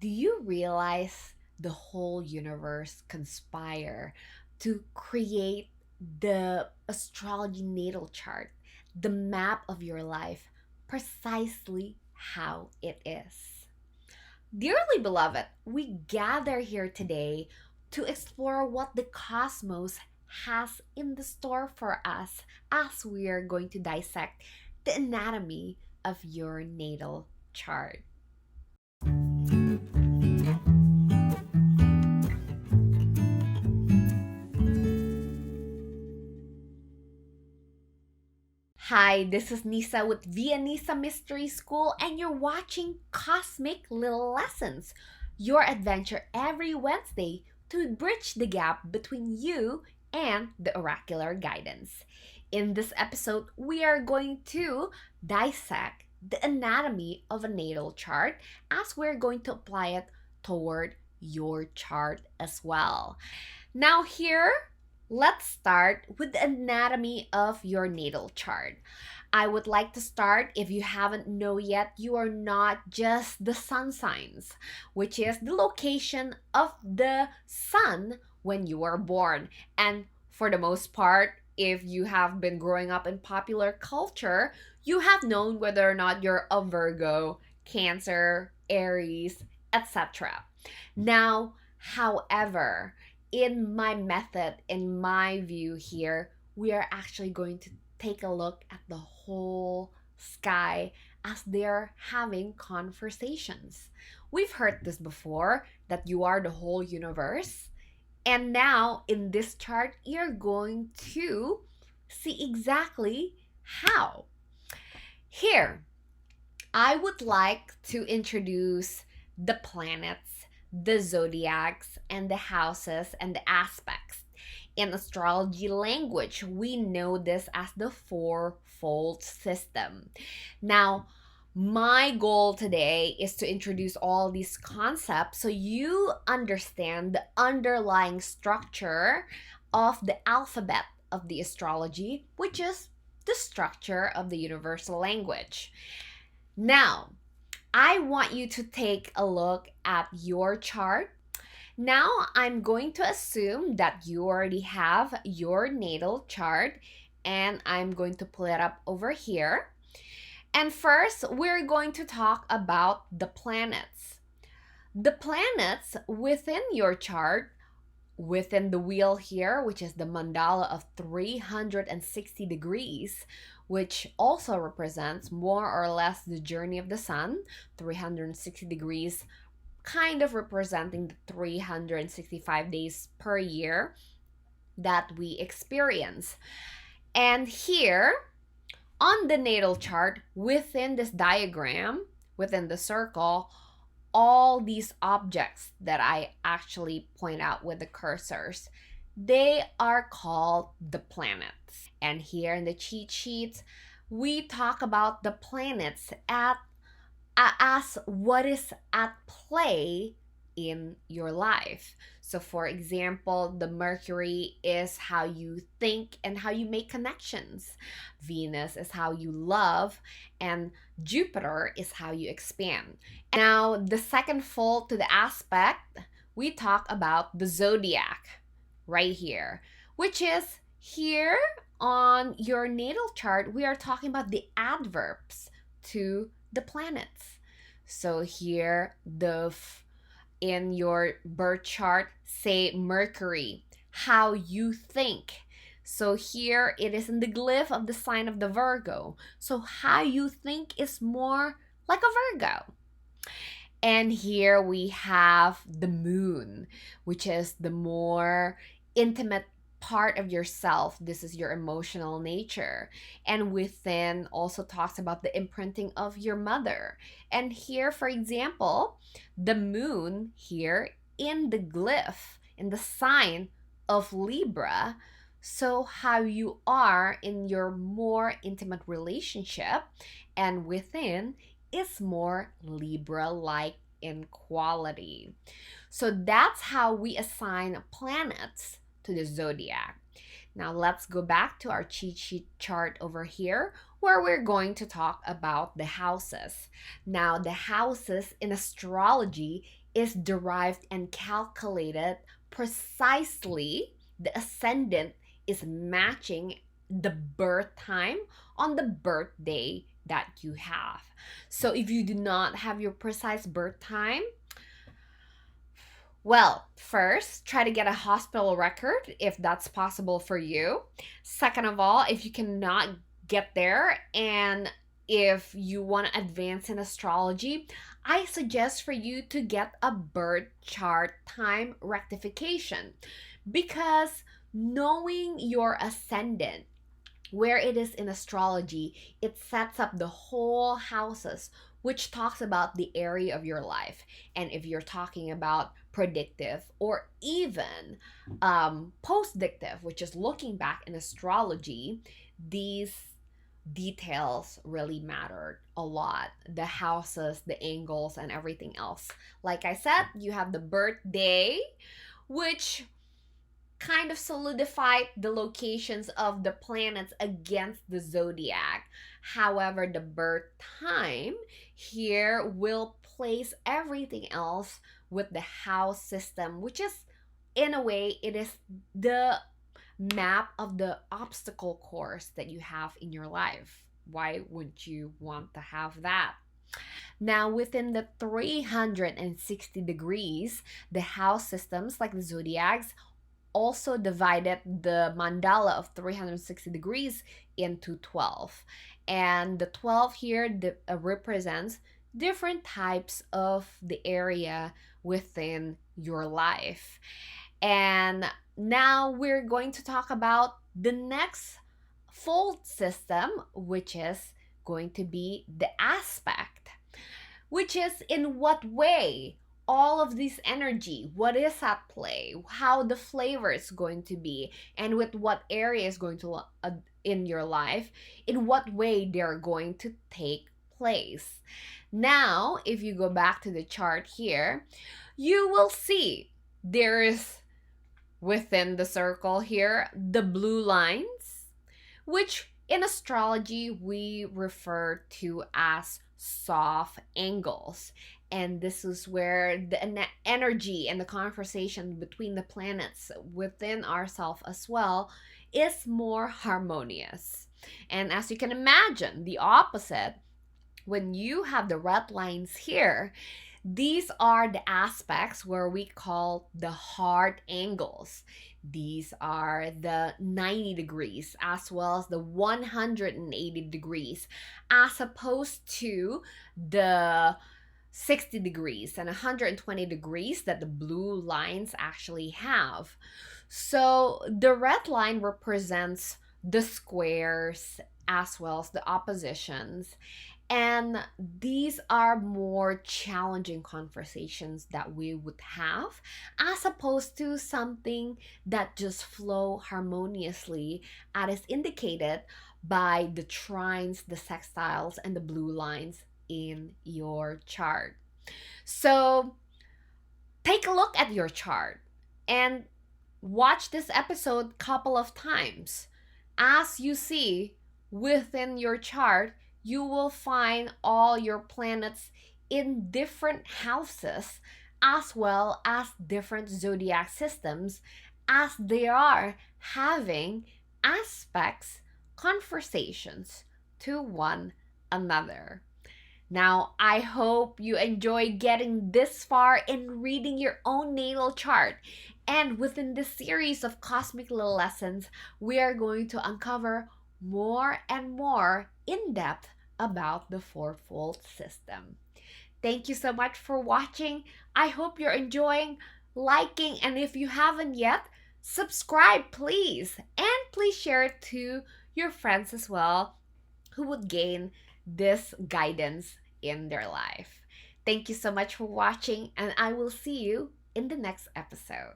Do you realize the whole universe conspire to create the astrology natal chart, the map of your life, precisely how it is? Dearly beloved, we gather here today to explore what the cosmos has in the store for us as we are going to dissect the anatomy of your natal chart. Hi, this is Nisa with Via Nisa Mystery School, and you're watching Cosmic Little Lessons, your adventure every Wednesday to bridge the gap between you and the oracular guidance. In this episode, we are going to dissect the anatomy of a natal chart as we're going to apply it toward your chart as well. Now, here, let's start with the anatomy of your natal chart. I would like to start, if you haven't know yet, you are not just the sun signs, which is the location of the sun when you are born. And for the most part, if you have been growing up in popular culture, you have known whether or not you're a Virgo, Cancer, Aries, etc. Now, however, in my method, in my view here, we are actually going to take a look at the whole sky as they're having conversations. We've heard this before, that you are the whole universe. And now in this chart, you're going to see exactly how. Here, I would like to introduce the planets, the zodiacs, and the houses and the aspects. In astrology language, we know this as the fourfold system. Now, my goal today is to introduce all these concepts so you understand the underlying structure of the alphabet of the astrology, which is the structure of the universal language. Now, I want you to take a look at your chart. Now, I'm going to assume that you already have your natal chart, and I'm going to pull it up over here. And first, we're going to talk about the planets. The planets within your chart, within the wheel here, which is the mandala of 360 degrees, which also represents more or less the journey of the sun, 360 degrees, kind of representing the 365 days per year that we experience. And here on the natal chart, within this diagram, within the circle, all these objects that I actually point out with the cursors, they are called the planets. And here in the cheat sheets, we talk about the planets as what is at play in your life. So, for example, the Mercury is how you think and how you make connections. Venus is how you love, and Jupiter is how you expand. Now, the second fold to the aspect, we talk about the zodiac right here, which is here on your natal chart. We are talking about the adverbs to the planets. So here, in your birth chart, say Mercury, how you think. So here it is in the glyph of the sign of the Virgo. So how you think is more like a Virgo. And here we have the moon, which is the more intimate part of yourself. This is your emotional nature. And within also talks about the imprinting of your mother. And here, for example, the moon here in the glyph, in the sign of Libra. So how you are in your more intimate relationship, and within is more Libra-like in quality. So that's how we assign planets to the zodiac. Now let's go back to our cheat sheet chart over here, where we're going to talk about the houses. Now, the houses in astrology is derived and calculated precisely. The ascendant is matching the birth time on the birthday that you have. So if you do not have your precise birth time, well, first, try to get a hospital record if that's possible for you. Second of all, if you cannot get there and if you want to advance in astrology, I suggest for you to get a birth chart time rectification, because knowing your ascendant, where it is in astrology, it sets up the whole houses, which talks about the area of your life. And if you're talking about predictive or even postdictive, which is looking back in astrology, these details really matter a lot. The houses, the angles, and everything else. Like I said, you have the birthday, which kind of solidified the locations of the planets against the zodiac. However, the birth time here will place everything else with the house system, which is, in a way, it is the map of the obstacle course that you have in your life. Why wouldn't you want to have that? Now, within the 360 degrees, the house systems like the zodiacs also divided the mandala of 360 degrees into 12. And the 12 here represents different types of the area within your life. And now we're going to talk about the next fold system, which is going to be the aspect, which is in what way all of this energy, what is at play, how the flavor is going to be, and with what area is going to in your life, in what way they're going to take place. Now, if you go back to the chart here, you will see there is within the circle here the blue lines, which in astrology we refer to as soft angles. And this is where the energy and the conversation between the planets within ourselves as well is more harmonious. And as you can imagine, the opposite, when you have the red lines here, these are the aspects where we call the hard angles. These are the 90 degrees as well as the 180 degrees, as opposed to the 60 degrees and 120 degrees that the blue lines actually have. So the red line represents the squares as well as the oppositions. And these are more challenging conversations that we would have, as opposed to something that just flow harmoniously, as is indicated by the trines, the sextiles, and the blue lines in your chart. So take a look at your chart and watch this episode couple of times. As you see within your chart, you will find all your planets in different houses as well as different zodiac systems, as they are having aspects, conversations to one another. Now, I hope you enjoy getting this far in reading your own natal chart. And within this series of cosmic little lessons, we are going to uncover more and more in depth about the fourfold system. Thank you so much for watching. I hope you're enjoying, liking, and if you haven't yet, subscribe please. And please share it to your friends as well who would gain this guidance in their life. Thank you so much for watching, and I will see you in the next episode.